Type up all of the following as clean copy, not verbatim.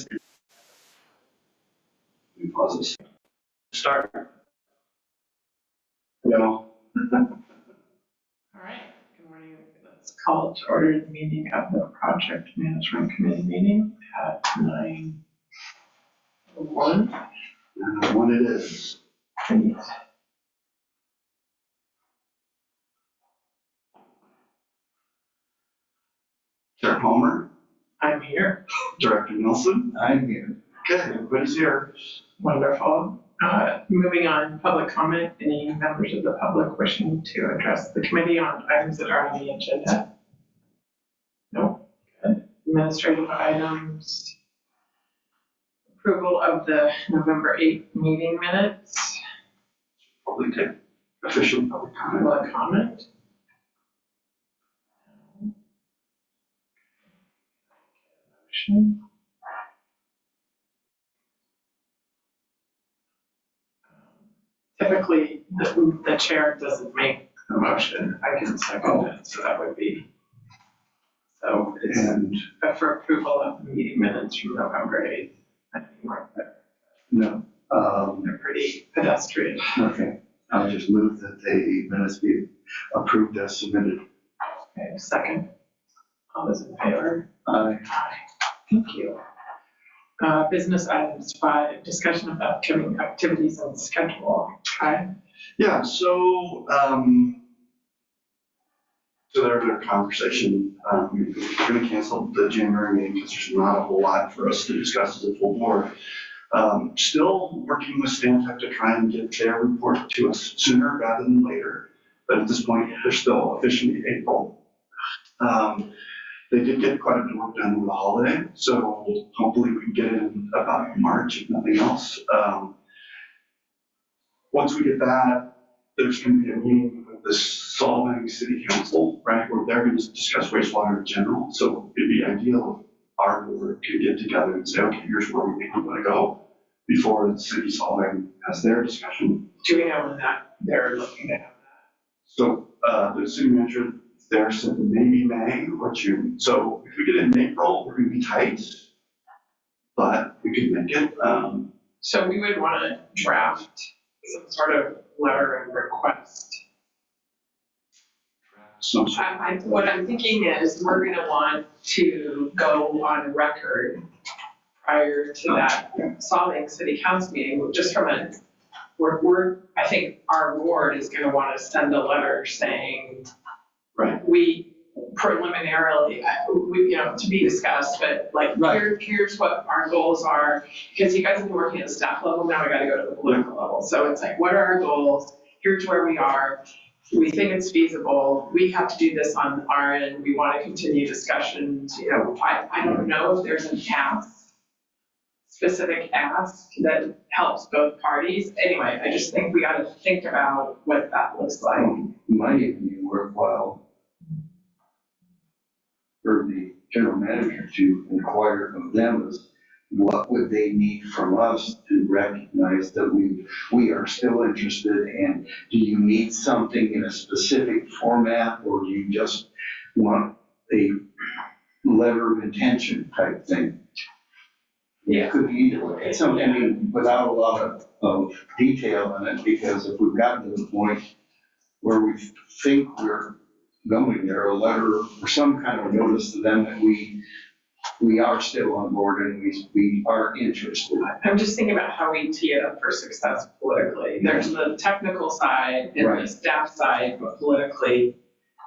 minutes. We pause this. Start. No. All right, good morning. Let's call to order the meeting of the Project Management Committee meeting at 9:01. What it is. Chair Palmer. I'm here. Director Nelson. I'm here. Okay, everybody's here. Wonderful. Moving on, public comment. Any members of the public wishing to address the committee on items that are on the agenda? No. Good. Administrative items. Approval of the November 8th meeting minutes. Probably take official public comment. Public comment. Motion. Typically, the chair doesn't make the motion. I can second it, so that would be. So it's And for approval of the meeting minutes from November 8th. I think like that. no, They're pretty pedestrian. okay. I'll just move that the minutes be approved as submitted. Okay, second. All those in favor? Aye. Aye. Thank you. Business items 5, discussion of upcoming activities and schedule. Okay. Yeah, so, so their conversation, we're gonna cancel the January meeting because there's not a whole lot for us to discuss as a full board. Still working with Stantec to try and get their report to us sooner rather than later, but at this point, they're still officially April. They did get quite a bit of work done over the holiday, so hopefully we can get it in about March, if nothing else. Once we get that, there's going to be a meeting with the Solvang City Council, right, where they're going to discuss wastewater in general. So it'd be ideal if our board could get together and say, okay, here's where we think we want to go before the city Solvang has their discussion. Do we know when that they're looking to have that? So the city manager there said maybe May or June. So if we get it in April, we're going to be tight, but we could make it. So we would want to draft some sort of letter of request. What I'm thinking is we're going to want to go on record prior to that Solvang City Council meeting, just from a, I think our board is going to want to send a letter saying, Right. we preliminarily, to be discussed, but like, Right. here's what our goals are, because you guys have been working at the staff level, now we got to go to the political level. So it's like, what are our goals? Here's where we are. We think it's feasible. We have to do this on our end. We want to continue discussions. I don't know if there's an specific ask that helps both parties. Anyway, I just think we got to think about what that looks like. Might even be worthwhile for the general manager to inquire of them as what would they need from us to recognize that we are still interested, and do you need something in a specific format, or do you just want a letter of intention type thing? Yeah. It could be either way. It's something, I mean, without a lot of detail in it, because if we've gotten to the point where we think we're going there, a letter or some kind of notice to them that we are still on board and we are interested. I'm just thinking about how we tee it up for success politically. There's the technical side and Right. the staff side, but politically,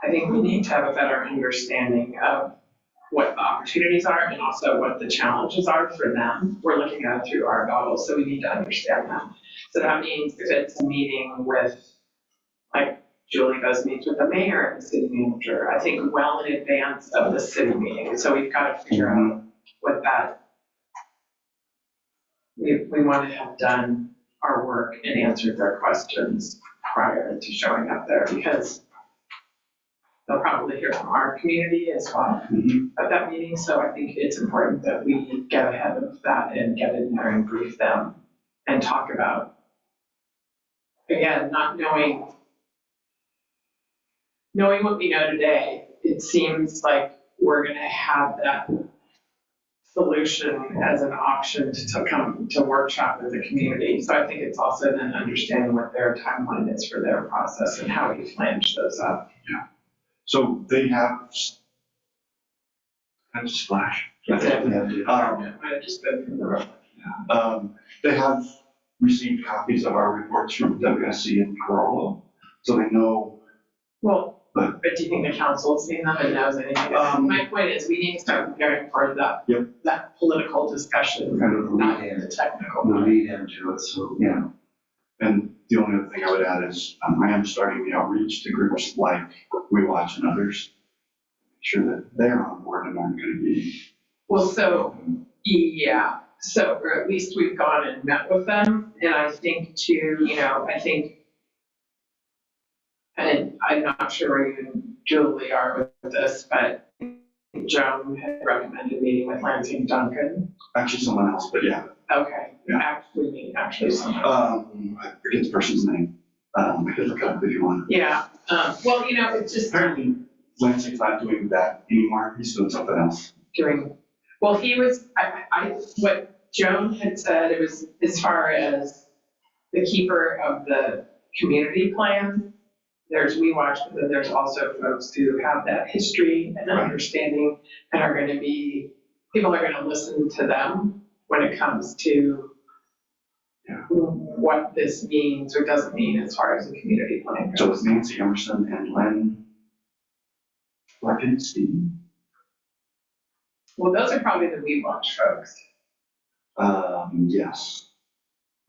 I think we need to have a better understanding of what the opportunities are and also what the challenges are for them. We're looking at it through our goggles, so we need to understand them. So that means if it's a meeting with, like Julie goes meets with the mayor and the city manager, I think well in advance of the city meeting. So we've got to figure out what that, we want to have done our work and answered their questions prior to showing up there, because they'll probably hear from our community as well at that meeting. So I think it's important that we get ahead of that and get in there and brief them and talk about, again, not knowing what we know today. It seems like we're going to have that solution as an option to come to workshop with the community. So I think it's also then understanding what their timeline is for their process and how we flange those up. So they have, kind of splash. That's it. It Um, might have just been from the road. They have received copies of our reports from WSC and Corolla, so they know. Well, but do you think the council has seen them and knows anything? My point is, we need to start preparing for that, Yep. that political discussion, Kind of the not lead in, the technical. the lead into it, so, yeah. And the only other thing I would add is I am starting the outreach to groups like We Watch and others. Make sure that they're on board and aren't going to be. Well, so, yeah, so, or at least we've gone and met with them, and I think too, I think, and I'm not sure where you and Julie are with this, but Joan had recommended meeting with Lansing Duncan. Actually, someone else, but yeah. Okay, Yeah. actually someone. I forget the person's name. I could look it up if you want. Yeah, well, it's just Apparently, Lansing's not doing that anymore. He's doing something else. doing, well, he was, what Joan had said, it was as far as the keeper of the community plan, there's We Watch, but then there's also folks who have that history and understanding and are gonna be, people are gonna listen to them when it comes to what this means or doesn't mean as far as the community plan goes. So it's Nancy Emerson and Len Larkinstein. Well, those are probably the We Watch folks, Yes.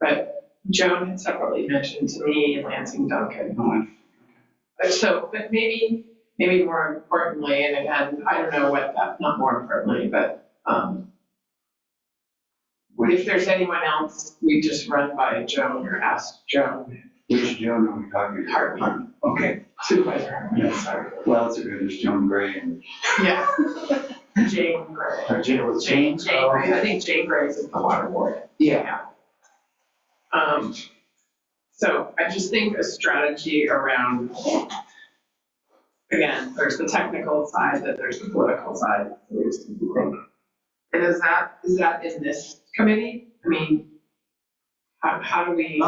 but Joan had separately mentioned to me Lansing Duncan. No, So, but maybe more importantly, and again, I don't know what that, not more importantly, but, if there's anyone else, we just run by Joan or ask Joan. Which Joan are we talking about? Hartman. Okay, Supervisor Hartman, Yeah. sorry. well, it's a good, there's Joan Gray and. Yeah. Jane Gray. Jane. Jane Gray, I think Jane Gray is the water board. Yeah. So I just think a strategy around, again, there's the technical side, that there's the political side. And is that in this committee? I mean, how do we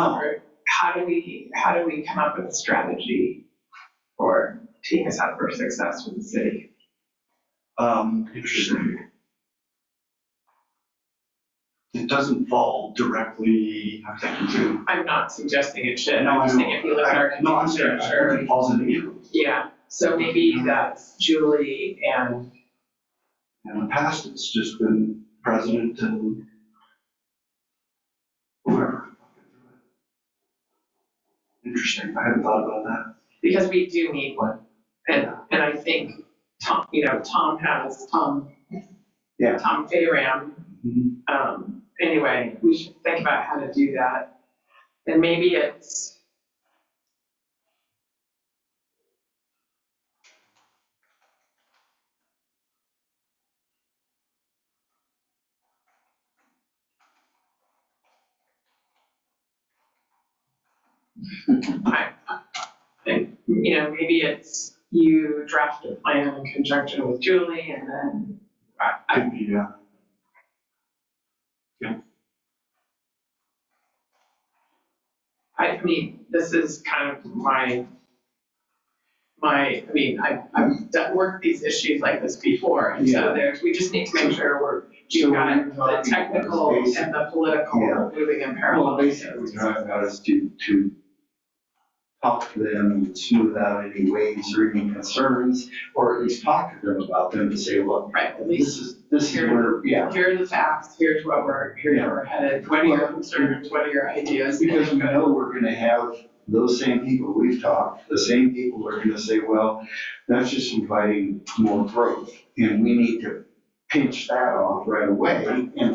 come up with a strategy for teeing us up for success with the city? Interesting. It doesn't fall directly, I'm thinking through. I'm not suggesting it should, No, I'm I just saying know. if you look at our No, I'm committee saying structure. it falls into you. Yeah, so maybe that's Julie and, In the past, it's just been president and whoever. Interesting, I hadn't thought about that. because we do need one. And I think Tom, Tom Fayram. Anyway, we should think about how to do that. And maybe it's, I think, maybe it's you draft a plan in conjunction with Julie and then Could be, yeah. I mean, this is kind of I've worked these issues like this before, and so we just need to make sure we've got the technical and the political moving in parallel. Well, basically, what we're talking about is to talk to them and smooth out any waves or any concerns, or at least talk to them about them to say, look, Right, at least this is where, here are the facts, here's where we're headed, what are your concerns, what are your ideas? because we know we're gonna have those same people we've talked, the same people are gonna say, well, that's just inviting more growth, and we need to pinch that off right away, and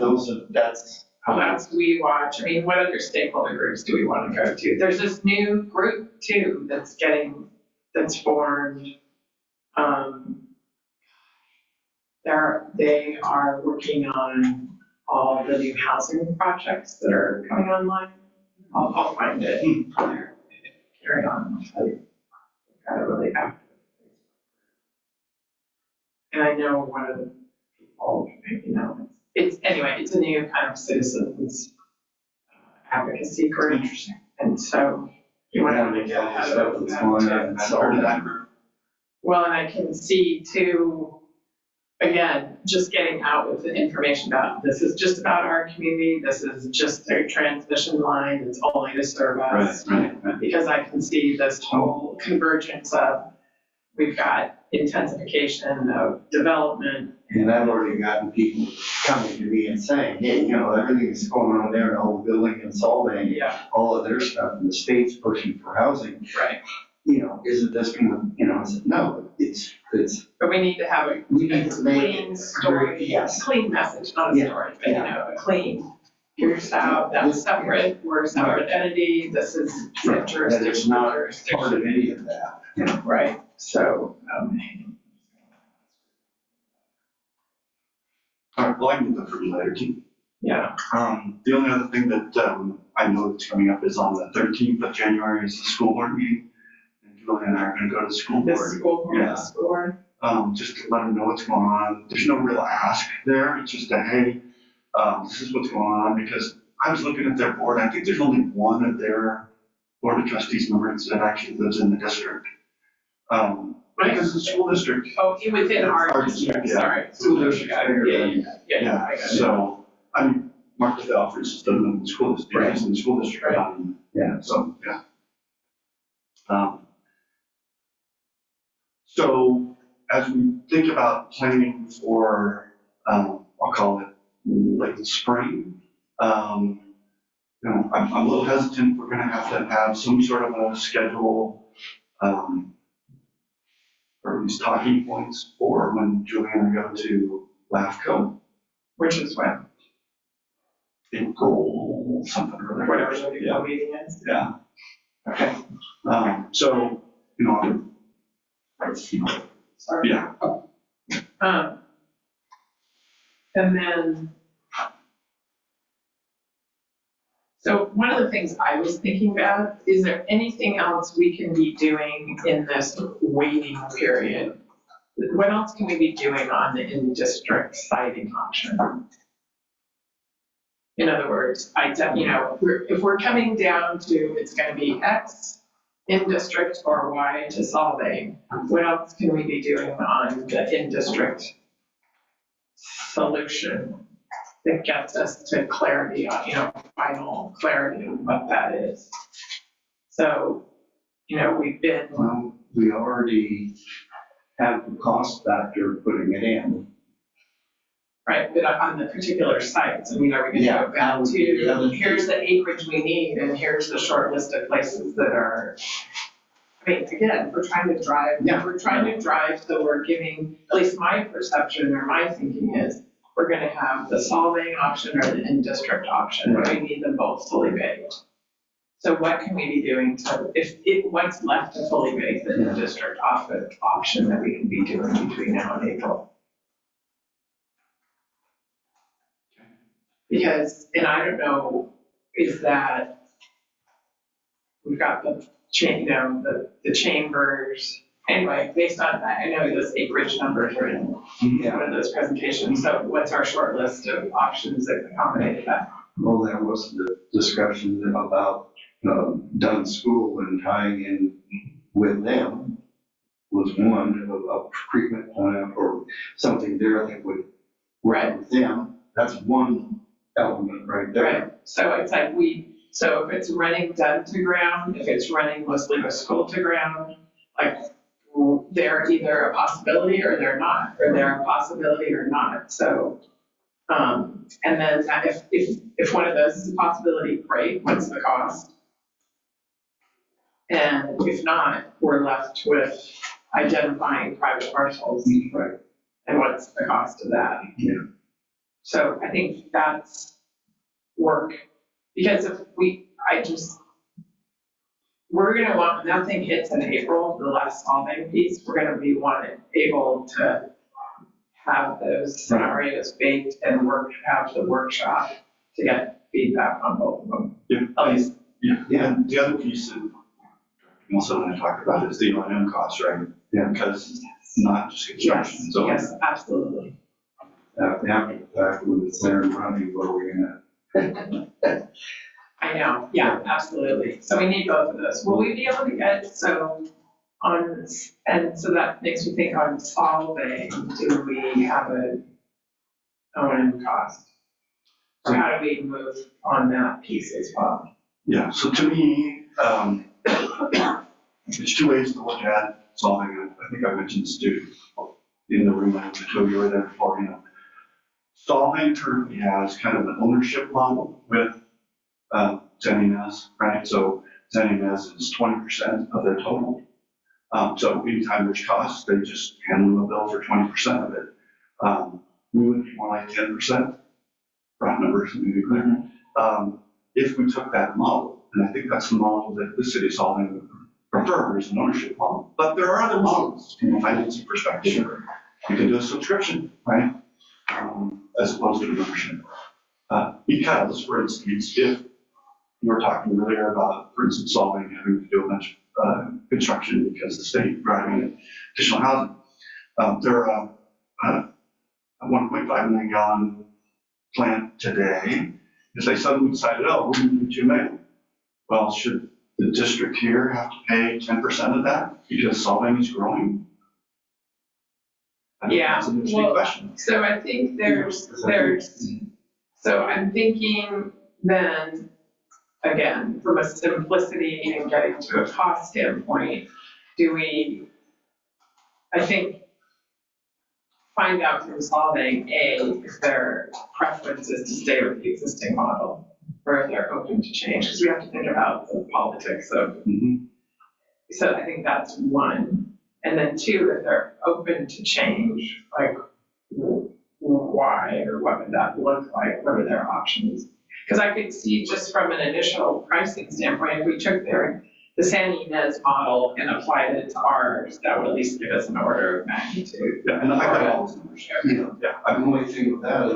that's Well, that's We Watch. I mean, what other stakeholder groups do we want to go to? There's this new group too that's formed. They are working on all the new housing projects that are coming online. I'll find it on there. Carry on. Got it really active. And I know one of the people, anyway, it's a new kind of citizens advocacy group. Interesting. And so you want to get ahead of What's that going too. on? I've heard of that group. Well, and I can see too, again, just getting out with the information about this is just about our community. This is just their transmission line. It's only to serve us. Right. Because I can see this whole convergence of, we've got intensification of development. And I've already gotten people coming to me and saying, hey, everything that's going on there and all the building and solving, Yeah, all of their stuff, and the state's pushing for housing, right. isn't this gonna, I said, no, it's, But we need to have a we need to make clean it story, yes. clean message, not a Yeah, story, but yeah. a clean. Here's how that's separate, we're a separate entity, this is Right. jurisdiction. That it's not jurisdiction. part of any of that, Right, so, All right, well, I can get that for you later, too. yeah, The only other thing that I know that's coming up is on the 13th of January is the school board meeting. And Julie and I are going to go to the school this board. school board, Yeah. the school board. Just to let them know what's going on. There's no real ask there. It's just a, hey, this is what's going on, because I was looking at their board. I think there's only one of their board of trustees members that actually lives in the district. Because the school district. Oh, within our Our district, district, yeah. sorry. School district. Yeah, I got it. So, I mean, Mark Alfred's still in the school district, Right. he's in the school district. Right. Yeah. So, yeah. So, as we think about planning for, I'll call it late spring, I'm a little hesitant. We're gonna have to have some sort of a schedule, or at least talking points for when Julie and I go to LAFCO. Which is when, April something or other. whatever the meeting is. Yeah. Okay, So, sorry. yeah. And then, so one of the things I was thinking about, is there anything else we can be doing in this waiting period? What else can we be doing on the in-district siting option? In other words, if we're coming down to, it's gonna be X in-district or Y to solving, what else can we be doing on the in-district solution that gets us to clarity on, final clarity on what that is? So, we've been, Well, we already have the cost factor of putting it in. right, but on the particular sites, are we gonna Yeah, go back to, here's the acreage we need, and here's the short list of places that are, again, we're trying to drive, so we're giving, at least my perception or my thinking is, we're gonna have the solving option or the in-district option, and we need them both fully baked. So what can we be doing to, if what's left to fully bake the in-district option that we can be doing between now and April? Because, and I don't know, is that, we've got the chambers, anyway, based on that, I know those acreage numbers are in one of those presentations, so what's our short list of options that accommodate that? Well, there was the discussion about Dunn School and tying in with them was one of a treatment plant or something there that would work with them. That's one element right there. Right, so it's like so if it's running Dunn to ground, if it's running mostly with school to ground, like, they're either a possibility or they're not, or they're a possibility or not, so. And then if one of those is a possibility, great, what's the cost? And if not, we're left with identifying private parcels. Right. And what's the cost of that? Yeah. So I think that's work, because if we're gonna want, nothing hits in April, the last solving piece, we're gonna be able to have those scenarios baked and have the workshop to get feedback on both of them. Yeah. At least, Yeah, and the other piece that we also want to talk about is the O&M costs, right? Yeah. Because it's not just construction, yes, so. yes, absolutely. after the fact, when it's there and running, what are we gonna? I know, yeah, absolutely. So we need both of those. Will we be able to get, so on, and so that makes me think on solving, do we have a O&M cost? Or how do we move on that piece as well? Yeah, so to me, there's two ways to look at solving it. I think I mentioned this too in the room, I the two of you were there before, Solving currently has kind of an ownership model with ZNS, right? So ZNS is 20% of their total. So anytime there's costs, they just hand them a bill for 20% of it. We would be more like 10%, round numbers, to be clear. If we took that model, and I think that's the model that the city of Solving prefers, an ownership model. But there are other models from a financing perspective. You can do a subscription, right? As opposed to a membership. Because, for instance, if you were talking earlier about, for instance, Solving having to do a bunch of construction because the state driving additional housing, they're a 1.5 million gallon plant today. If they suddenly decided, oh, we're going to do 2 million, well, should the district here have to pay 10% of that because Solving is growing? Yeah, That's an interesting question. So I think so I'm thinking then, again, from a simplicity and getting to a cost standpoint, I think, find out from Solving, if their preference is to stay with the existing model, or if they're open to change, because we have to think about the politics of, so I think that's one. And then two, if they're open to change, like why, or what would that look like, what are their options? Because I could see just from an initial pricing standpoint, if we took the San Ynez model and applied it to ours, that would at least give us an order of magnitude. Yeah, and I got all those numbers. Yeah. Yeah, The only thing with that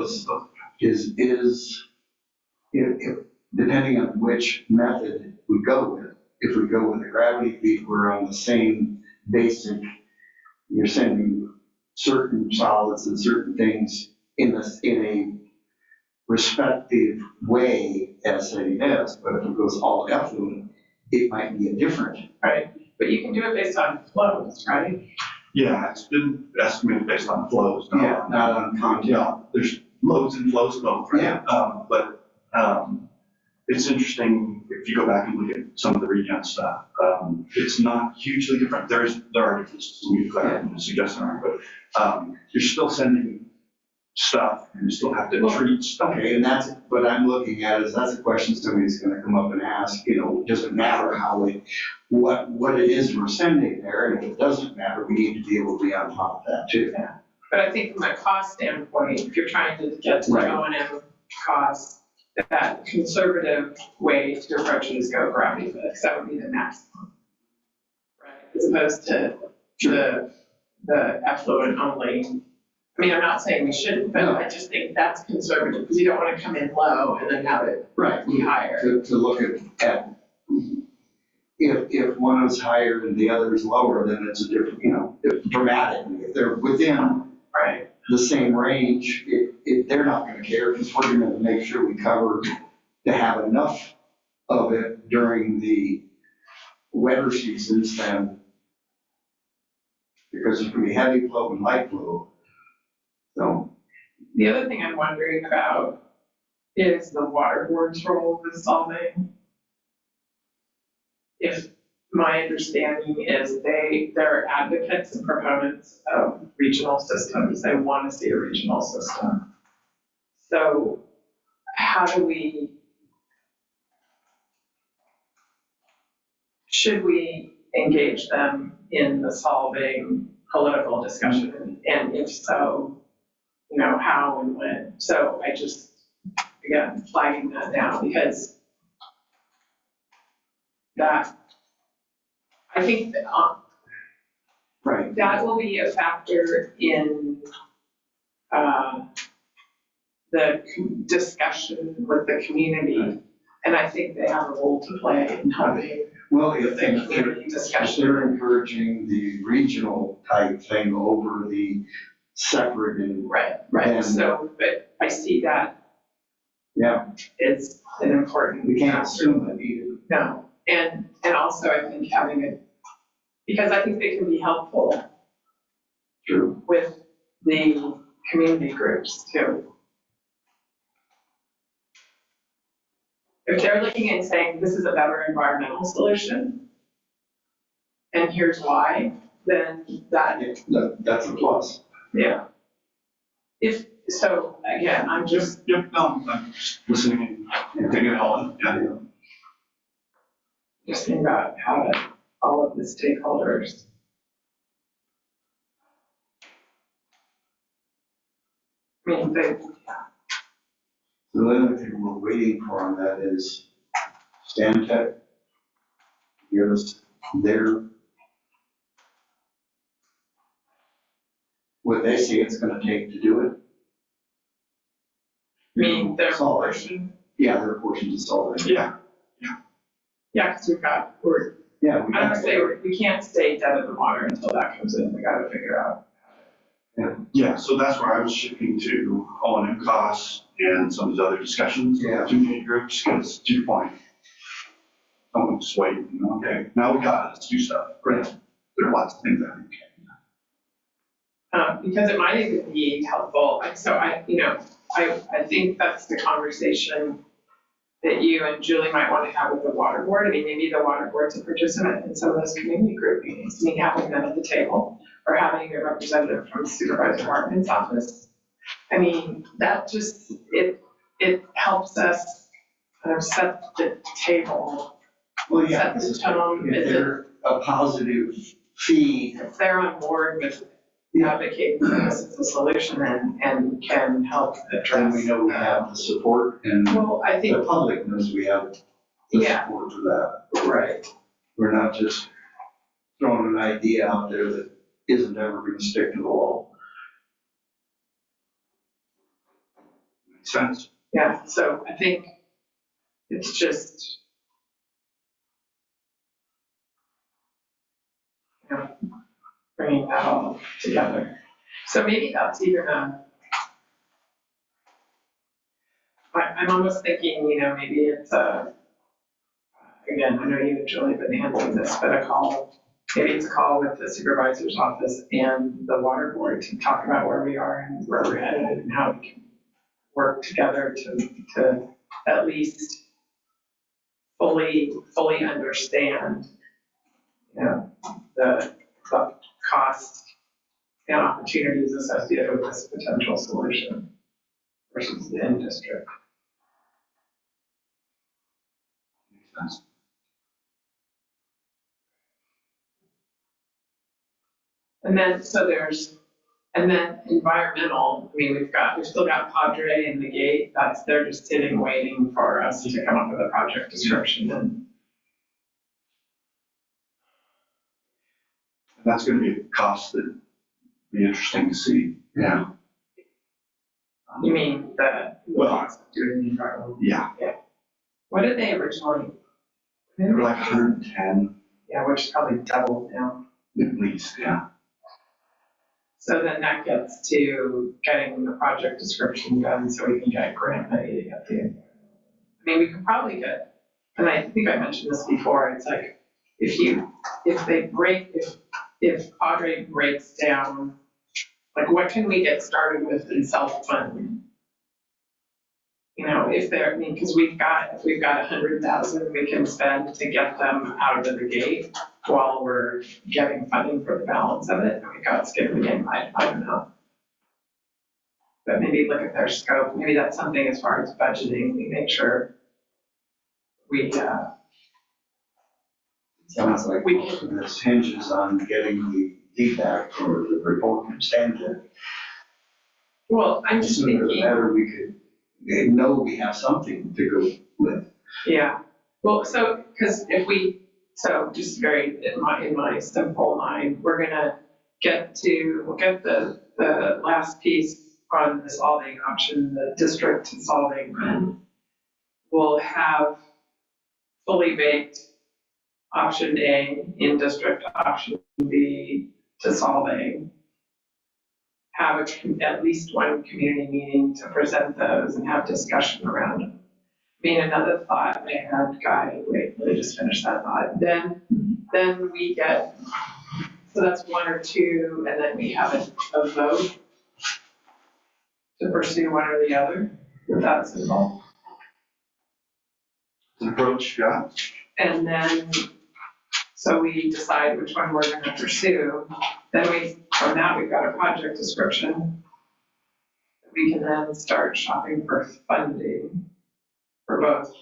is if depending on which method we go with, if we go with the gravity feed, we're on the same basic, you're sending certain solids and certain things in a respective way as it is, but if it goes all effluent, it might be a different. Right, but you can do it based on flows, right? Yeah, it's been estimated based on flows. Not on content. Yeah, there's loads and flows both, right? Yeah. But it's interesting if you go back and look at some of the regen stuff. It's not hugely different. There are differences. We've got suggestions, but you're still sending stuff, and you still have to treat stuff. Okay, and that's what I'm looking at is that's a question somebody's going to come up and ask. It doesn't matter what it is we're sending there, and if it doesn't matter, we need to be able to be on top of that too. Yeah. But I think from a cost standpoint, if you're trying to get to the O&M costs, that conservative way to approach it is go gravity fix. That would be the maximum, right? As opposed to the effluent only. I mean, I'm not saying we shouldn't, but I just think that's conservative because you don't want to come in low and then have it be higher. To look at if one is higher and the other is lower, then it's a different, dramatically. If they're within the same range, they're not going to care because we're going to make sure we cover to have enough of it during the wetter seasons then, because it's going to be heavy flow and light flow. So the other thing I'm wondering about is the water board's role with solving. If my understanding is they're advocates and proponents of regional systems. They want to see a regional system. So how do should we engage them in the solving political discussion? And if so, how and when? So I just, again, flagging that down because I think that, that will be a factor in the discussion with the community. And I think they have a role to play in helping if the community discussion. they're encouraging the regional type thing over the separate and, right, And- so, but I see that yeah, is an important. we can't assume that either. No, and also I think having it, because I think they can be helpful True. with the community groups too. If they're looking and saying, this is a better environmental solution, and here's why, then that, That's a plus. yeah. So, again, I'm just, Yep, no, I'm just listening and taking it all in, yeah. just thinking about how to, all of the stakeholders. I mean, they, The other thing we're waiting for on that is Stantec. Give us their, what they say it's gonna take to do it. mean, their Solid. portion, Yeah, their portion to solve it. Yeah, yeah, because we're, Yeah. I don't say, we can't stay dead in the water until that comes in, we gotta figure out. yeah, so that's where I was shifting to O&M costs and some of these other discussions. Yeah. Community groups, because to your point, someone just wait, you know, okay, now we got it, let's do stuff. Great. There are lots of things that we can. Because it might even be helpful, so I think that's the conversation that you and Julie might want to have with the water board. I mean, maybe the water board's a participant in some of those community group meetings, I mean, having them at the table, or having a representative from Supervisor Martin's office. I mean, that just, it helps us kind of set the table, Well, yeah, set the tone, if they're a positive feed, if they're on board with advocating for this as a solution and can help then address. we know we have the support and Well, I the think, public knows we have the Yeah. support for that. right, We're not just throwing an idea out there that isn't ever gonna stick to the wall. Makes sense. yeah, so I think it's just, bringing that all together. So maybe that's even I'm almost thinking, maybe it's again, I know you and Julie have been handling this, but maybe it's a call with the supervisor's office and the water board to talk about where we are and where we're headed and how we can work together to at least fully understand, the costs and opportunities associated with this potential solution versus the end district. Makes sense. And then environmental, I mean, we've still got Padre and the gate, they're just sitting waiting for us to come up with a project description and. That's gonna be a cost that'd be interesting to see. Yeah. You mean the Well- cost of doing the environmental? Yeah, What did they originally? they were like 110 Yeah, which is probably double now. at least, yeah. So then that gets to getting the project description done so we can get grant money to get the. I mean, we could probably get, and I think I mentioned this before, it's like, if Padre breaks down, like what can we get started with in self-funding? Because if we've got 100,000 we can spend to get them out of the gate while we're getting funding for the balance of it, and we got skin in the game, I don't know. But maybe look at their scope, maybe that's something as far as budgeting, we make sure we, Sounds like most of this hinges on getting the feedback or the report from Stantec. well, I'm The just sooner the thinking, better we could know we have something to go with. yeah, well, so just very, in my simple mind, we'll get the last piece on the solving option, the district solving, and we'll have fully baked option A in district, option B to solving. have at least one community meeting to present those and have discussion around them. I mean, another thought I had, let me just finish that thought. Then we get, so that's one or two, and then we have a vote to pursue one or the other, if that's involved. An approach, yeah. And then, so we decide which one we're gonna pursue. Then from that, we've got a project description. We can then start shopping for funding for both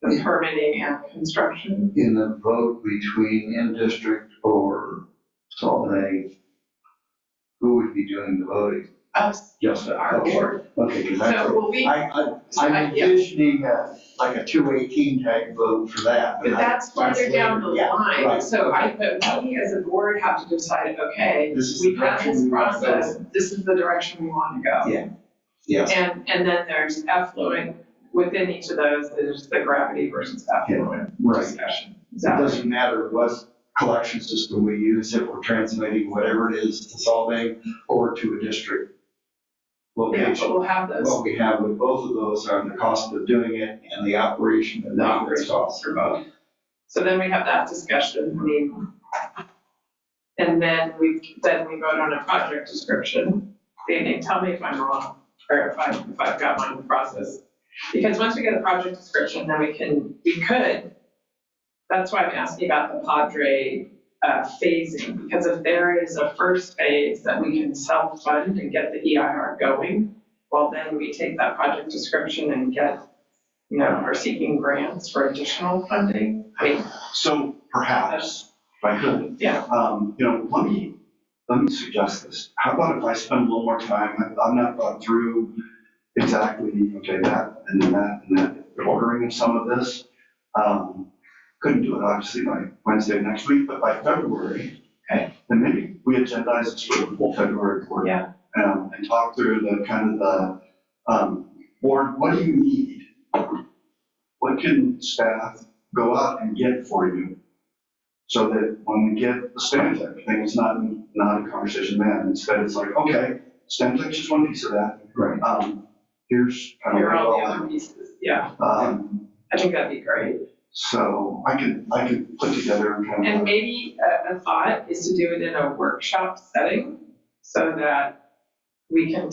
the permitting and construction. In the vote between in-district or Salt Lake, who would be doing the voting? Us, Just our board. Okay, because that's, So will we, I'm envisioning like a 218 type vote for that. but that's farther down the Yeah, line. right. So but we as a board have to decide, okay, This is the we've had direction this we want to go. process, this is the direction we want to go. Yeah. Yes. And then there's effluent, within each of those, there's the gravity versus effluent Right. discussion. It doesn't matter what collection system we use, if we're transmitting whatever it is to Salt Lake or to a district Yeah, location. but we'll have those. What we have with both of those are the cost of doing it and the operation and The the operations costs. for both. So then we have that discussion, I mean, and then we vote on a project description. They tell me if I'm wrong, or if I've got my process. Because once we get a project description, then we could, that's why I'm asking about the Padre phasing, because if there is a first phase that we can self-fund and get the EIR going, well, then we take that project description and get, are seeking grants for additional funding. I mean, So perhaps, if I could, yeah, let me suggest this. How about if I spend a little more time, I've not thought through exactly, okay, that, and then that, and that, the ordering of some of this. Couldn't do it obviously by Wednesday next week, but by February, okay, then maybe we agendize this for the whole February board. yeah, And talk through the kind of the, board, what do you need? What can staff go out and get for you? So that when we get the Stantec thing, it's not a conversation then, instead it's like, okay, Stantec's just one piece of that. Right. Here's kind of. here are all the other pieces, yeah, I think that'd be great. So I could put together kind of. And maybe a thought is to do it in a workshop setting so that we can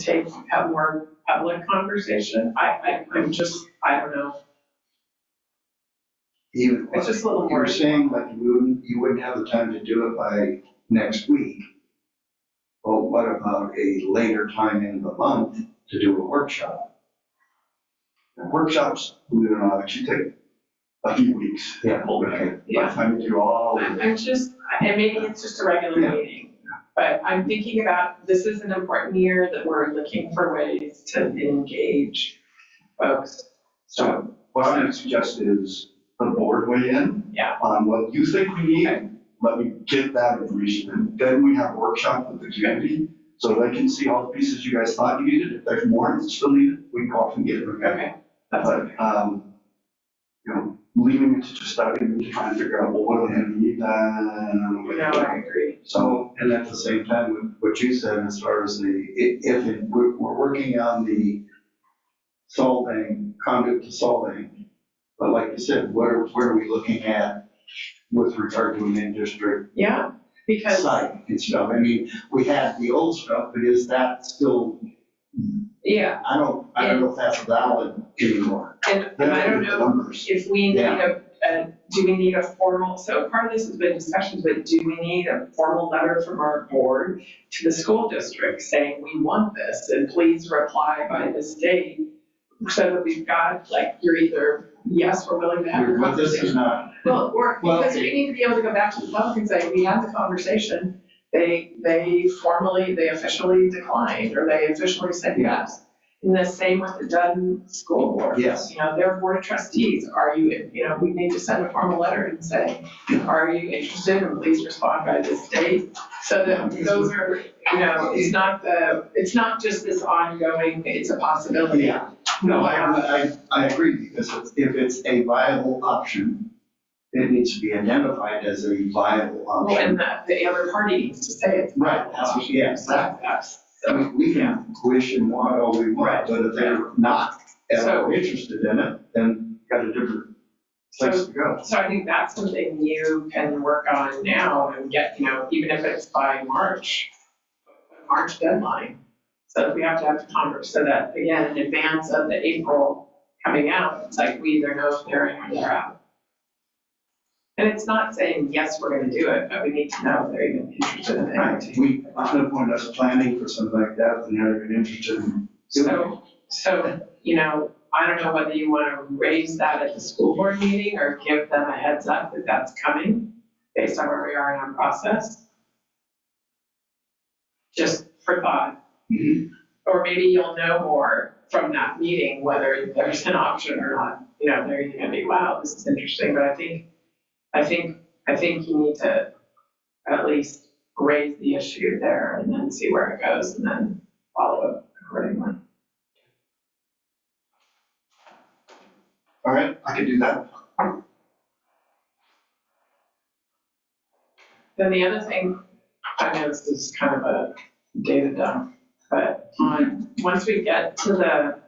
have more public conversation. I don't know. It's just a little You more. were saying like you wouldn't have the time to do it by next week. Well, what about a later time in the month to do a workshop? Workshops, believe it or not, actually take a few weeks. Yeah. Okay. By Yeah. the time you do all. And maybe it's just a regular Yeah. meeting. But I'm thinking about, this is an important year that we're looking for ways to engage folks. So, What I'm gonna suggest is the board weigh in. Yeah. On what you think we need, let me get that information, and then we have a workshop with the community, so they can see all the pieces you guys thought you needed. If there's more that's still needed, we can go off and get it, okay? okay, that's But, okay. leaving it to just starting to try and figure out, well, what do I need, No, I agree. So, and at the same time, with what you said as far as we're working on the solving, conduit to solving, but like you said, where are we looking at with regard to an in-district Yeah, because, site and stuff? I mean, we had the old stuff, but is that still, yeah, I don't know if that's valid anymore. and I don't know Numbers. if we need do we need a formal, so part of this has been discussions, but do we need a formal letter from our board to the school district saying, we want this, and please reply by this date, so that we've got, like, you're either, yes, we're willing to have a But this is conversation. not, Well, or, Well, because we need to be able to go back to the public and say, we had the conversation, they officially declined, or they officially said yes. And the same with the Dudden School Board. Yes. Their board of trustees, we need to send a formal letter and say, are you interested, and please respond by this date? So that those are, it's not just this ongoing, it's a possibility. Yeah. No, I agree, because if it's a viable option, it needs to be identified as a viable Well, option. and the other party needs to say it's. Right, that's what, yeah, exactly. We can wish and want all we want, but if they're not at all interested in it, then got a different place to go. So I think that's something you can work on now and get, even if it's by March deadline. So if we have to have the converse, so that, again, in advance of the April coming out, it's like we either know if they're in or they're out. And it's not saying, yes, we're gonna do it, but we need to know if they're even interested in Right, it. there's no point us planning for something like that, and they're even interested in doing it. So, I don't know whether you wanna raise that at the school board meeting or give them a heads up that that's coming based on where we are in our process. Just for thought. Mhm. Or maybe you'll know more from that meeting, whether there's an option or not. They're either gonna be, wow, this is interesting, but I think you need to at least raise the issue there and then see where it goes and then follow up accordingly. All right, I can do that. Then the other thing, I know this is kind of a data dump, but once we get to the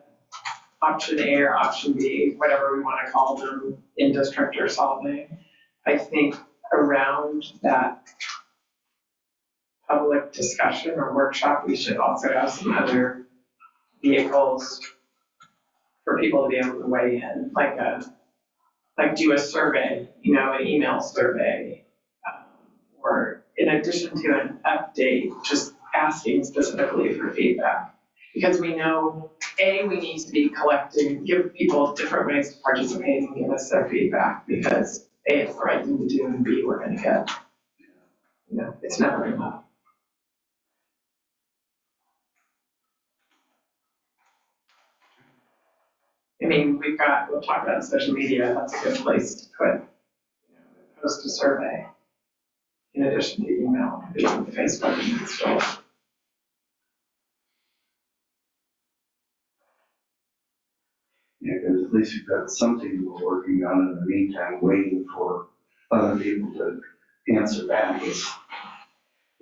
option A or option B, whatever we want to call them, in district or solving, I think around that public discussion or workshop, we should also have some other vehicles for people to be able to weigh in, like do a survey, an email survey, or in addition to an update, just asking specifically for feedback. Because we know, A, we need to be collecting, give people different ways to participate and give us their feedback, because A, it's the right thing to do, and B, we're gonna get, it's never enough. I mean, we'll talk about social media, that's a good place to put, post a survey. In addition to email, Facebook, and stuff. Yeah, because at least we've got something we're working on in the meantime, waiting for other people to answer back. It's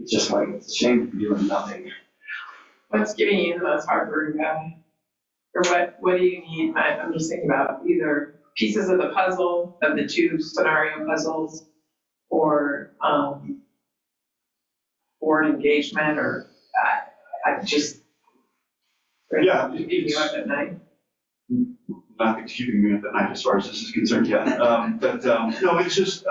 just like, it's a shame to be doing nothing. What's giving you the most heartburn, Gabby? Or what do you need? I'm just thinking about either pieces of the puzzle, of the two scenario puzzles, or board engagement, or I just, Yeah, keeping you up at night. Nothing's keeping me up at night as far as this is concerned yet. No, it's just,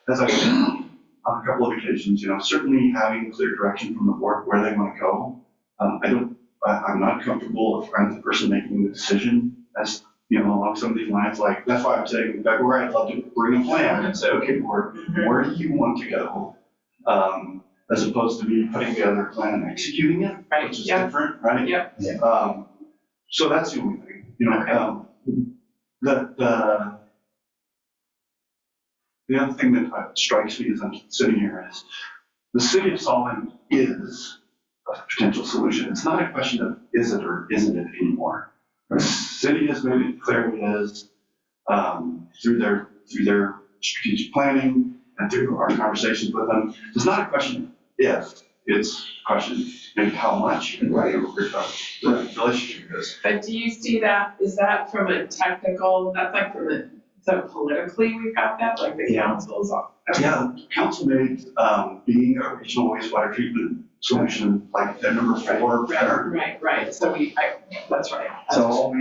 as I've said on a couple of occasions, certainly having clear direction from the board where they want to go. I'm not comfortable if I'm the person making the decision as, along some of these lines, like, that's why I'm saying in February, I'd love to bring a plan and say, okay, board, where do you want to go? As opposed to me putting together a plan and executing it, Right, which is yeah. different, right? Yeah. So that's the only thing, the other thing that strikes me as I'm sitting here is the city of Solvang is a potential solution. It's not a question of is it or isn't it anymore. The city has made it clear it is through their strategic planning and through our conversations with them. It's not a question of if, it's a question maybe how much and what the relationship is. But do you see that, is that from a technical, that's like so politically we've got that, like the councils? Yeah, council made being a regional wastewater treatment solution like the number 4 priority. Right, so that's right. So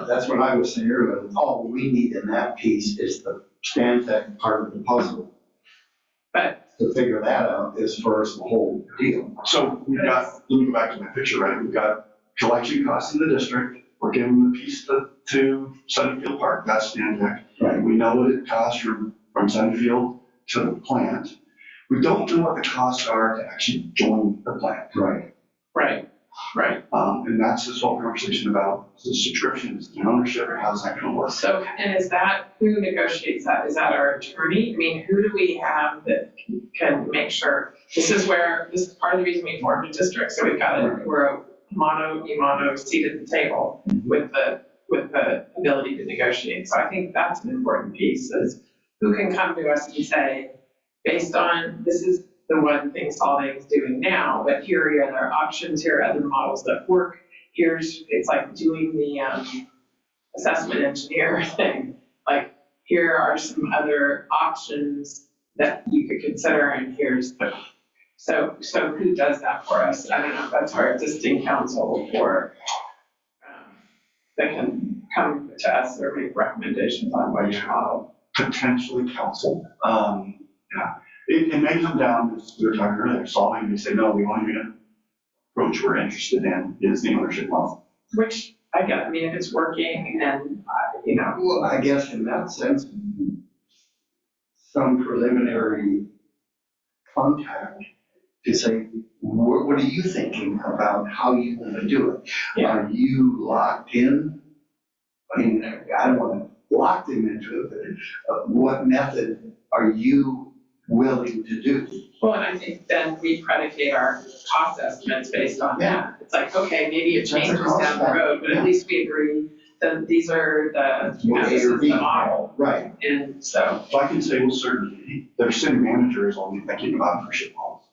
that's what I was saying earlier, all we need in that piece is the Stantec part of the puzzle. But to figure that out as far as the whole deal. So we've got, let me go back to my picture, right? We've got collection costs in the district. We're giving the piece to Sunnyfield Park, that's Stantec. Right. We know what it costs from Sunnyfield to the plant. We don't know what the costs are to actually join the plant. Right. And that's this whole conversation about the subscriptions and ownership, or how's that gonna work? So, and is that, who negotiates that? Is that our attorney? I mean, who do we have that can make sure, this is part of the reason we formed a district, so we're a mono seat at the table with the ability to negotiate. So I think that's an important piece, is who can come to us and say, based on, this is the one thing Solving is doing now, but here are other options, here are other models that work. It's like doing the assessment engineer thing. Like, here are some other options that you could consider, and here's the, so who does that for us? I don't know if that's our existing council, or that can come to us or make recommendations on which model. Potentially council. Yeah, it may come down, as we were talking earlier, Solving, they say, no, the only approach we're interested in is the ownership model. Which I get, I mean, if it's working and, you know. Well, I guess in that sense, some preliminary contact to say, what are you thinking about how you want to do it? Yeah. Are you locked in? I mean, I don't want to lock them into it, but what method are you willing to do? Well, and I think then we predicate our cost estimates based on that. It's like, okay, maybe it changes down the road, but at least we agree that these are the, you know, this is the model. Right. And so. Well, I can say with certainty, their city manager is only thinking about ownership models.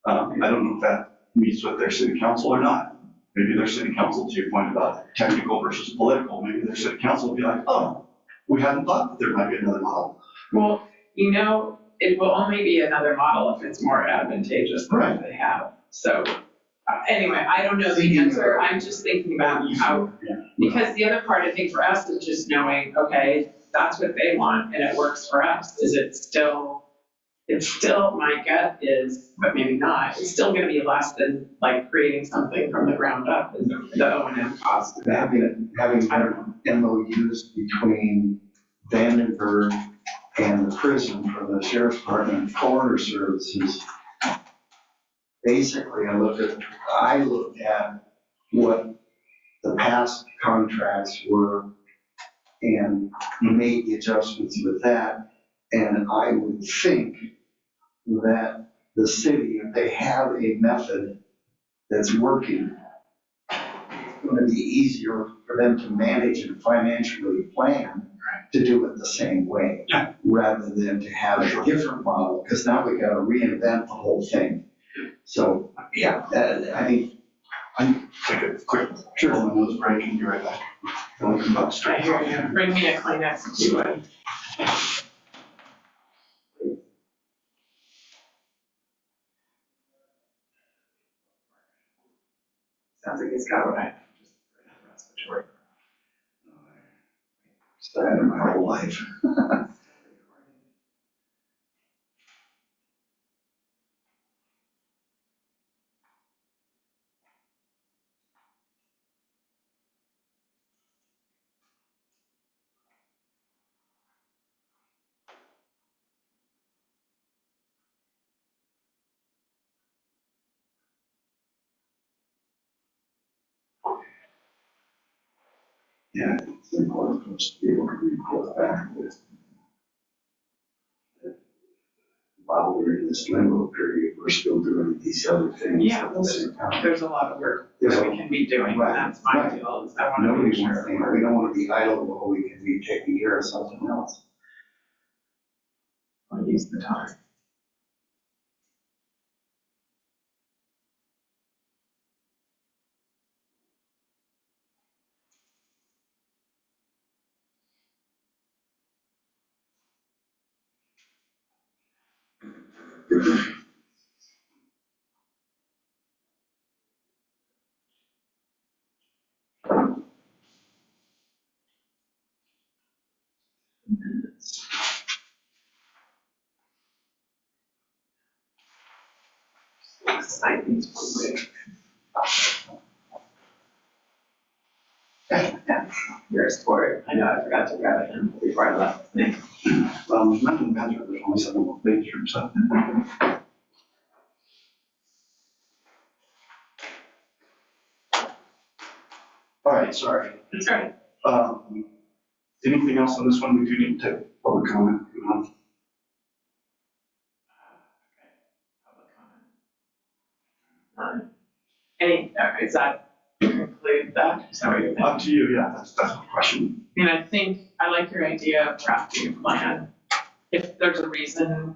I don't know if that meets with their city council or not. Maybe their city council, to your point about technical versus political, maybe their city council will be like, oh, we hadn't thought that there might be another model. Well, you know, it will only be another model if it's more advantageous than what they have. So anyway, I don't know the answer. I'm just thinking about how, because the other part I think for us is just knowing, okay, that's what they want and it works for us. It's still, my gut is, but maybe not, it's still gonna be less than like creating something from the ground up is the O&M cost. Having MOUs between Vandenberg and the prison for the sheriff's department and coroner services. Basically, I looked at what the past contracts were and made the adjustments with that. And I would think that the city, if they have a method that's working, it's going to be easier for them to manage and financially plan to do it the same way, rather than to have a different model, because now we got to reinvent the whole thing. So, yeah, I think. Take a quick, sure, on those break and be right back. Don't come back I straight. hear you. Bring me a Kleenex if you would. Sounds like he's got what I just respiratory. Started my whole life. Yeah, it's important for us to be able to report back with. While we're in this limbo period, we're still doing these other things. Yeah, there's a lot of work that we can be doing, and that's my deal, is I want to Nobody make wants, sure. we don't want to be idle while we can be taking care of something else. I'll use the time. Sign these quick. Yours for it. I know I forgot to grab it before I left. Well, there's nothing better, there's only 7 more pages, so. All right, sorry. That's right. Anything else on this one? We do need to take public comment. Public comment. Is that include that? Is that what you're thinking? Up to you, yeah, that's the question. I mean, I like your idea of drafting a plan. If there's a reason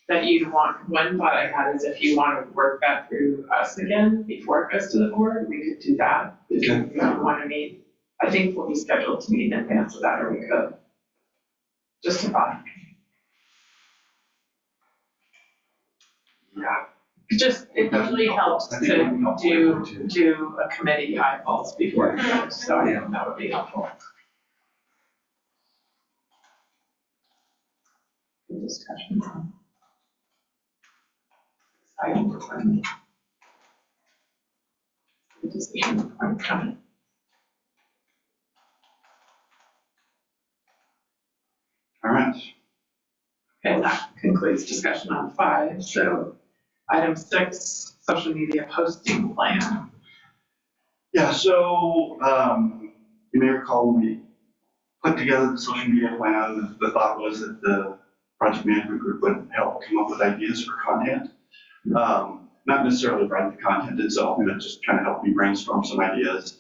that you'd want, one thought I had is if you want to work that through us again before it goes to the board, we could do that. If you don't want to meet, I think we'll be scheduled to meet in advance of that, or we could. Just a thought. Yeah. It usually helps to do a committee eyeballs before it goes, so I think that would be helpful. Good discussion. Exciting. Good decision. I'm coming. All right. Okay, that concludes discussion on 5. So item 6, social media posting plan. Yeah, so you may recall when we put together the social media plan, the thought was that the project management group would help come up with ideas for content. Not necessarily write the content itself, but just kind of help me brainstorm some ideas.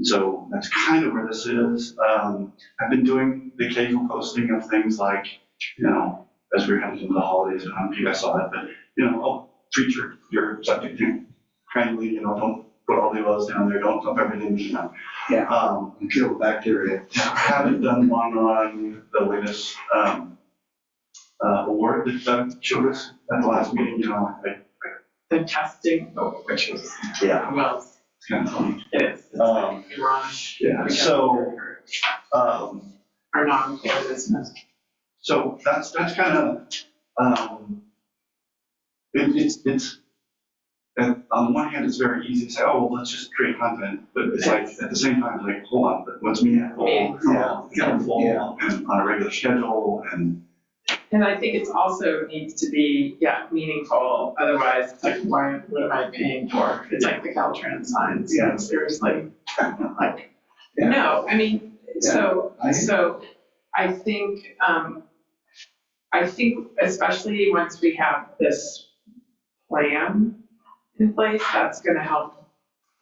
So that's kind of where this is. I've been doing the occasional posting of things like, as we're heading into the holidays, I don't know if you guys saw it, but, treat your septic tank kindly, don't put all the Olivos down there, don't dump everything, Yeah. Kill the bacteria. I haven't done one on the latest award that Doug showed us at the last meeting, The testing, which is, Yeah. well, It's kind of funny. it is. It's like Iran. Yeah, so, Our non-care business. so that's kind of, it's, and on one hand, it's very easy to say, oh, well, let's just create content, but it's like, at the same time, like, hold on, but what's meaningful? Meaningful and on a regular schedule, And I think it's also needs to be, meaningful, otherwise it's like, what am I paying for? It's like the Caltrans signs, seriously. Like, Yeah. no, I mean, so I think especially once we have this plan in place, that's gonna help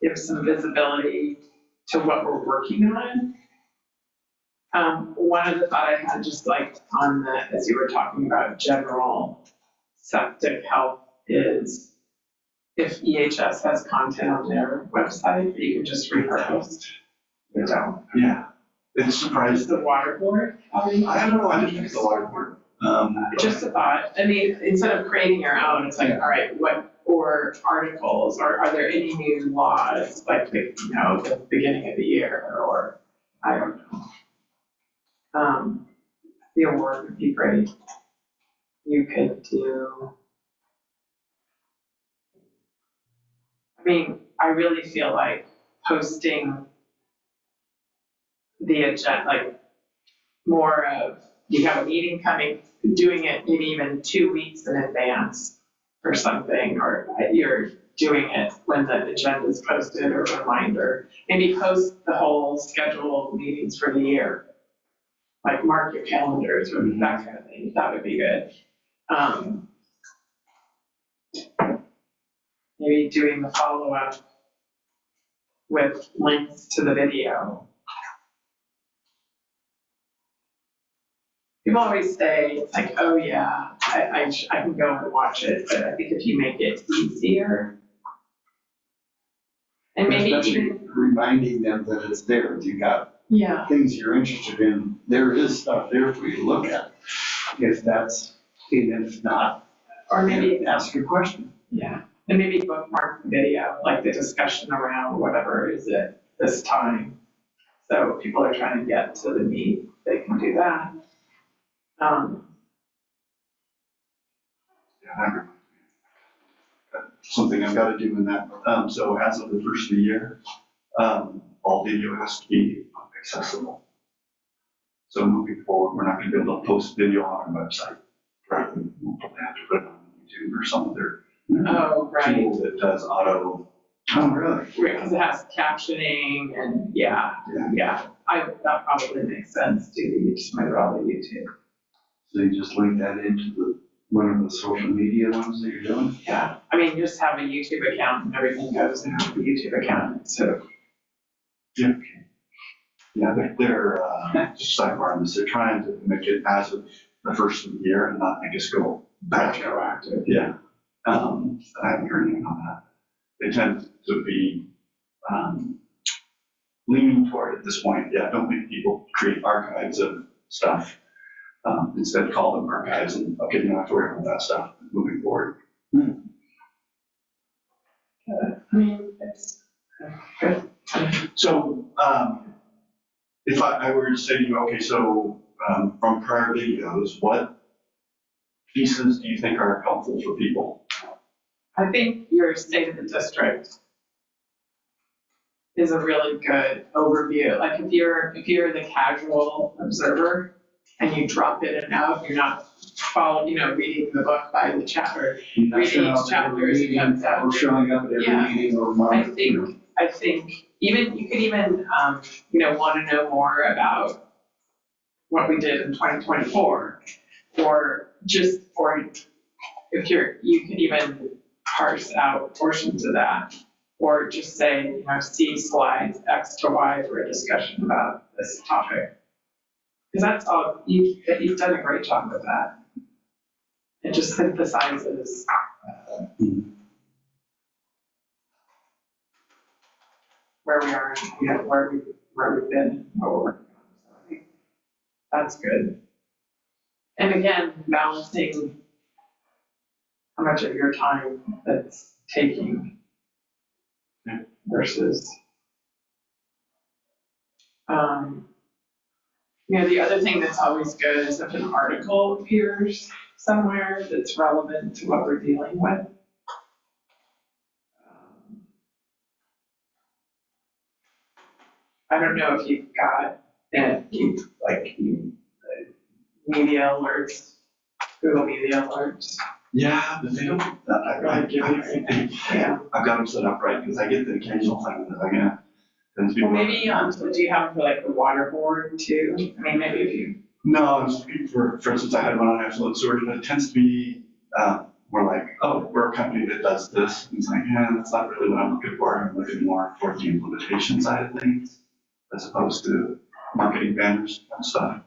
give some visibility to what we're working on. One of the thought I had just like on as you were talking about general septic health is if EHS has content on their website, you can just repurpose. yeah, it's surprising. The water board, I don't know, I just think the water board. just a thought. I mean, instead of creating your own, it's like, all right, or articles, or are there any new laws, like, the beginning of the year, or, I don't know. The award would be great. You could do, I mean, I really feel like posting the agenda, like, more of, you have a meeting coming, doing it maybe even 2 weeks in advance or something, or you're doing it when the agenda is posted, or a reminder. Maybe post the whole schedule of meetings for the year. Like mark your calendars or that kind of thing. That would be good. Maybe doing the follow-up with links to the video. People always say, it's like, oh yeah, I can go and watch it, but I think if you make it easier, and maybe Especially even, reminding them that it's there. You got things you're interested in. There is stuff there for you to look at. If not, or maybe, ask a question. and maybe bookmark the video, like the discussion around whatever is it this time. So if people are trying to get to the meet, they can do that. Something I've got to do in that. So as of the first of the year, all video has to be accessible. So moving forward, we're not going to be able to post video on our website. Right? We'll probably have to put it on YouTube or some other tool that does auto. Oh, really? Right, because it has captioning and that probably makes sense too. You just might rather YouTube. So you just link that into one of the social media ones that you're doing? Yeah, I mean, just have a YouTube account and everything goes into the YouTube account, so. Yeah, they're just sidebar on this, they're trying to make it as of the first of the year and not, I guess, go back. Retroactive. Yeah. I haven't heard anything on that. They tend to be leaning toward at this point, yeah, don't make people create archives of stuff. Instead call them archives and, okay, you don't have to worry about that stuff moving forward. I mean, it's good. So, if I were to say to you, okay, so, from prior videos, what pieces do you think are helpful for people? I think your state of the district is a really good overview. Like if you're the casual observer and you drop in and out, you're not following, reading the book by the chapter, reading each chapter as it comes out. Or showing up at every meeting or month. I think even, you could even, want to know more about what we did in 2024, or if you could even parse out portions of that, or just say, see slides X to Y for a discussion about this topic. Because that's all, you've done a great job with that. It just synthesizes. Where we are, where we've been, what we're working on. So I think that's good. And again, balancing how much of your time that's taking versus, the other thing that's always good is if an article appears somewhere that's relevant to what we're dealing with. I don't know if you've got media alerts, Google media alerts. Yeah, but they don't, I've got them set up right, because I get the occasional thing that I get. Well, maybe, do you have for the water board too? I mean, maybe if you. No, I was looking for instance, I had one on absolute sewage, but it tends to be, more like, oh, we're a company that does this. And it's like, yeah, that's not really what I'm looking for. I'm looking more for the implementation side of things, as opposed to marketing banners and stuff.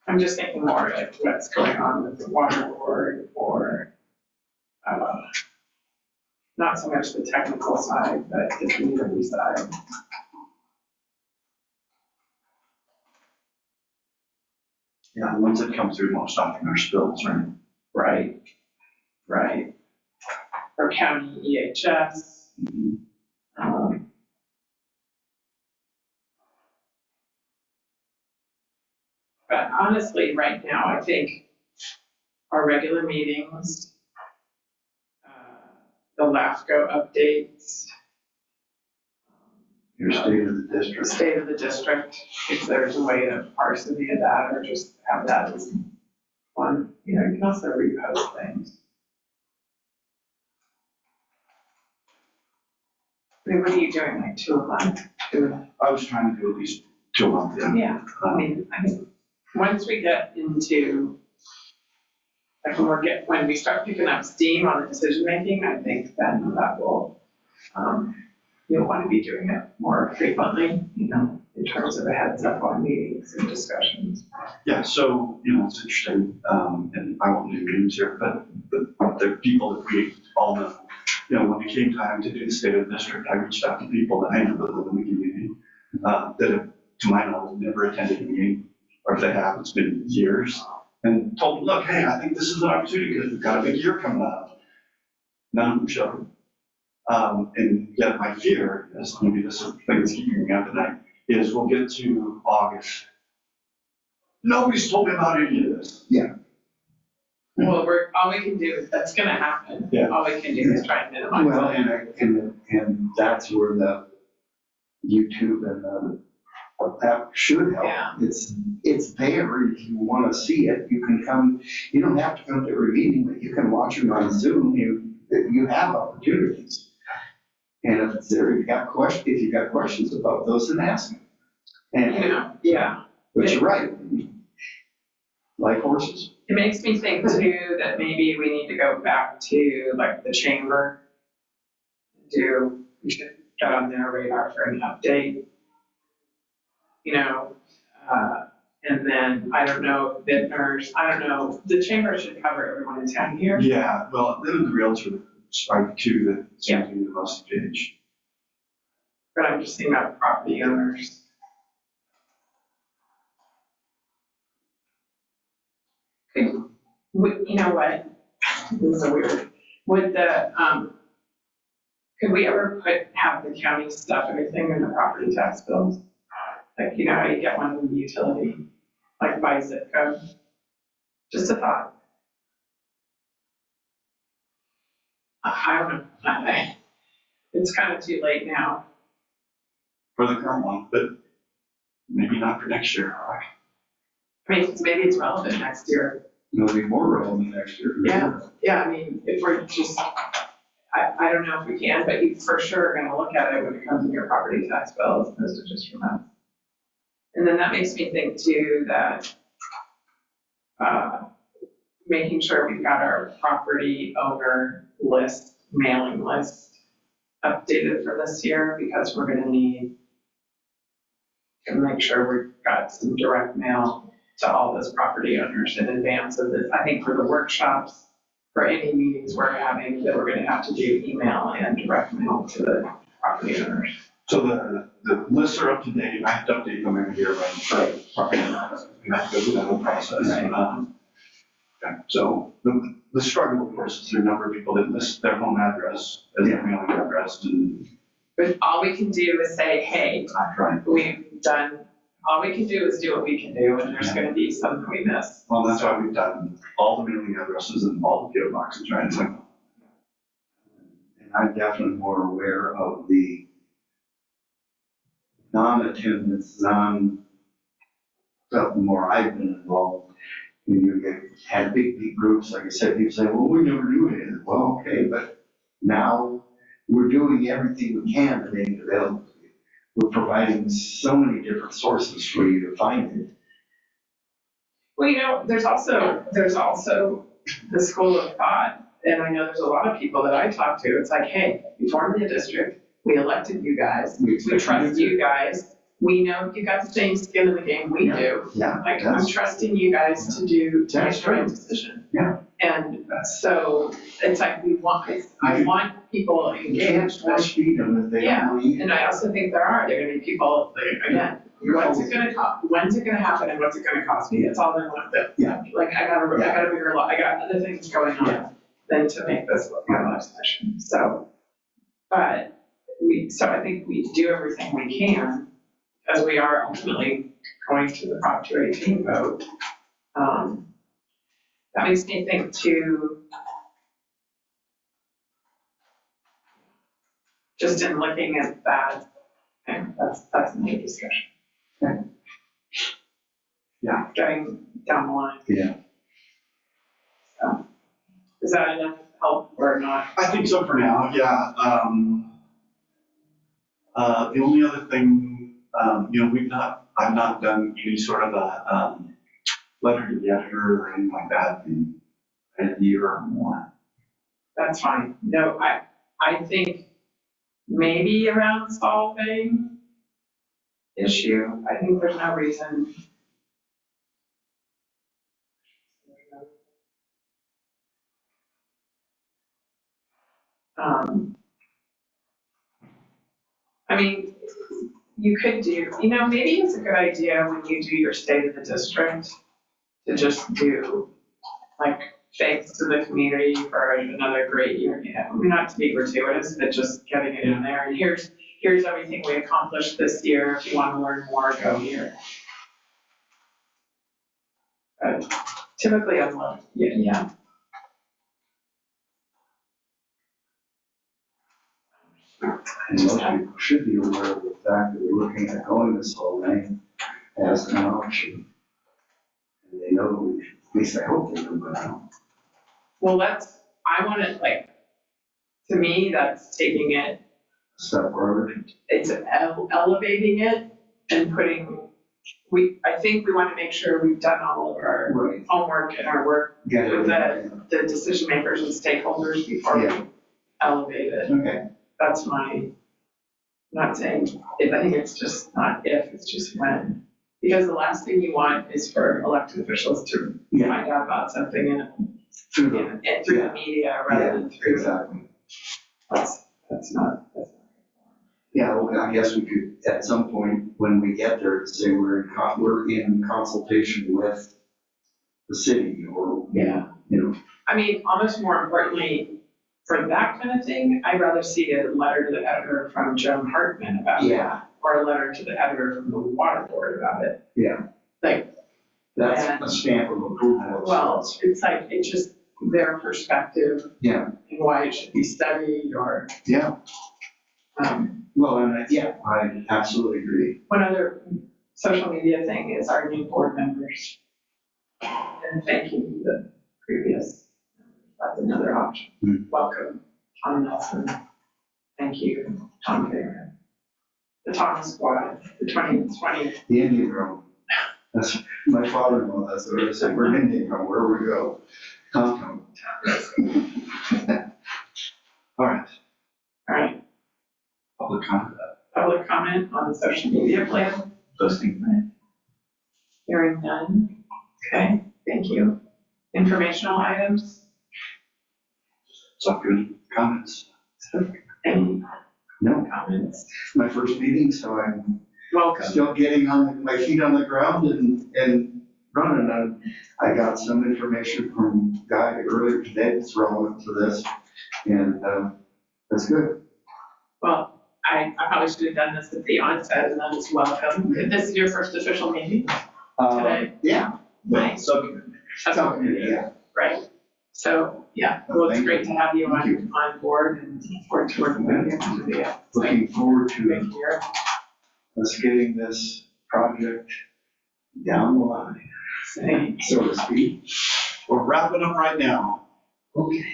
I'm just thinking more like what's going on with the water board, or not so much the technical side, but the community side. Yeah, the ones that come through most often are spills, right? Right. Or county EHS. But honestly, right now, I think our regular meetings, the LAFCO updates, Your state of the district. state of the district, if there's a way to parse any of that, or just have that as one, you can also repost things. I mean, what are you doing, like 2 a month? I was trying to do at least 2 a month, yeah. Yeah, I mean, once we get into, when we start picking up steam on the decision making, I think then that will, you'll want to be doing it more frequently, in terms of a heads up on meetings and discussions. Yeah, so, it's interesting, and I won't name names here, but the people that we all know, when it came time to do the state of the district, I reached out to people that I know that live in the community, that have, to my knowledge, never attended a meeting, or if they have, it's been years, and told them, look, hey, I think this is an opportunity because we've got a big year coming up. None of them showed. And yet my fear is, maybe this is the thing that's keeping me up at night, is we'll get to August. Nobody's told me about any of this. Yeah. Well, all we can do is, that's gonna happen. Yeah. All we can do is try and minimize Well, it. and that's where the YouTube and the that should help. Yeah. It's there if you want to see it. You can come. You don't have to come to every meeting, but you can watch them on Zoom. You have opportunities. And if it's there, if you got questions about those, then ask them. And Yeah. But you're right. Like horses. It makes me think too that maybe we need to go back to the chamber. We should get on their radar for an update. And then, I don't know, vintners, I don't know, the chamber should cover everyone in town here. Yeah, well, then the realtor strike two that seems to be the most engaged. But I'm just thinking about property owners. You know what? This is a weird, would could we ever have the county stuff everything in the property tax bills? Like, you know how you get one in the utility, like by zip code? Just a thought. I don't know. It's kind of too late now. For the current one, but maybe not for next year. I mean, 'cause maybe it's relevant next year. It'll be more relevant next year. Yeah, I mean, if we're just, I don't know if we can, but you for sure are gonna look at it when it comes to your property tax bill as opposed to just from us. And then that makes me think too that, making sure we've got our property owner list, mailing list updated for this year, because we're gonna need to make sure we've got some direct mail to all those property owners in advance of this. I think for the workshops, for any meetings we're having, that we're gonna have to do email and direct mail to the property owners. So the lists are up to date. I have to update them every year, right? We have to go through that whole process. Right. Okay. So the struggle, of course, is there are a number of people that list their home address as their mailing address, and But all we can do is say, hey, I try. we've done, all we can do is do what we can do, and there's gonna be something we miss. Well, that's why we've done all the mailing addresses and all the PO boxes, right? So, And I'm definitely more aware of the non-attendance, stuff the more I've been involved. You had big groups, like I said, people say, well, we never do anything. Well, okay, but now we're doing everything we can to make it available to you. We're providing so many different sources for you to find it. Well, you know, there's also the school of thought, and I know there's a lot of people that I talk to, it's like, hey, we formed the district, we elected you guys, we trust you guys, we know you got the same skin in the game we do. Yeah. Like, I'm trusting you guys to make the right decision. Yeah. And so, it's like, I want people You can't engaged, force feed them if they don't believe. and I also think there are gonna be people, again, when's it gonna happen and what's it gonna cost me? It's all in one bit. Yeah. Like, I got other things going on than to make this look my life session, so. But I think we do everything we can, as we are ultimately going to the Prop 218 vote. That makes me think too, just in looking at that, and that's a new discussion. Okay. Yeah, going down the line. Yeah. So, is that enough help or not? I think so for now, yeah. The only other thing, I've not done any sort of a, letter to the editor or anything like that in a year or more. That's fine. No, I think maybe around solving issue, I think there's no reason. I mean, you could do, maybe it's a good idea when you do your state of the district to just do, like, thanks to the community for another great year. Not to be gratuitous, but just getting it in there. And here's everything we accomplished this year. If you want to learn more, go here. But typically, I'm like, yeah. And most people should be aware of the fact that we're looking at going this whole thing as an option. And they know, at least I hope they know by now. Well, I want to, to me, that's taking it, Step forward. it's elevating it and I think we want to make sure we've done all of our Right. homework and our work Get with it. the decision makers and stakeholders before we elevate it. Okay. That's not saying, I think it's just not if, it's just when. Because the last thing you want is for elected officials to Yeah. find out about something Through the, and through the media rather than through. exactly. That's not. Yeah, well, I guess we could, at some point, when we get there, say we're in consultation with the city or, Yeah. you know, I mean, almost more importantly, for that kind of thing, I'd rather see a letter to the editor from Joan Hartman about it. Yeah. Or a letter to the editor from the water board about it. Yeah. Like, that's a stamp of approval. well, it's like, it's just their perspective. Yeah. And why it should be studied or, Yeah, um, well, and yeah, I absolutely agree. one other social media thing is our new board members. And thanking the previous, that's another option. Welcome, Tom Nelson. Thank you, Tom Fair. The Tom Squad, the 2020. The Indian Room. That's my father-in-law, that's what I said, we're Indian Room, wherever we go. Tom. All right, All right, Public comment. public comment on the social media plan. Posting. Hearing none. Okay, thank you. Informational items, Subcommittee comments. any no, comments? my first meeting, so I'm Welcome. still getting on my feet on the ground and running. And I got some information from Guy earlier today that's relevant to this, and that's good. Well, I probably should have done this at the onset and then it's welcome. This is your first official meeting today? Yeah. Nice. Subcommittee, yeah. Right. So, yeah, well, it's Thank great to have you Thank you. on board and look forward to working with you. Yeah. Looking forward to Thank you. us getting this project down the line, Thanks. so to speak. We're wrapping up right now. Okay,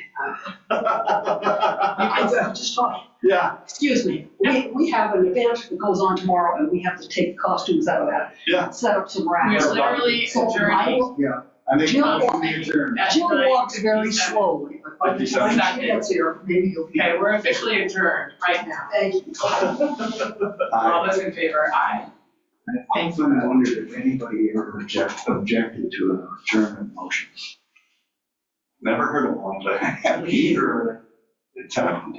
just talk. Yeah, Excuse me, we have an event that goes on tomorrow and we have to take costumes out of that. Yeah. Set up some We racks. are literally So I adjourning. will- Yeah, I think Jill we walks- adjourn. at Jill walks very 9:57. slowly, but by the time she gets here, maybe you'll be. Okay, we're officially adjourned right now. Thank you. All those in favor, aye. I often wondered if anybody ever objected to an adjournment motion. never heard of one, but. Either. It's happened.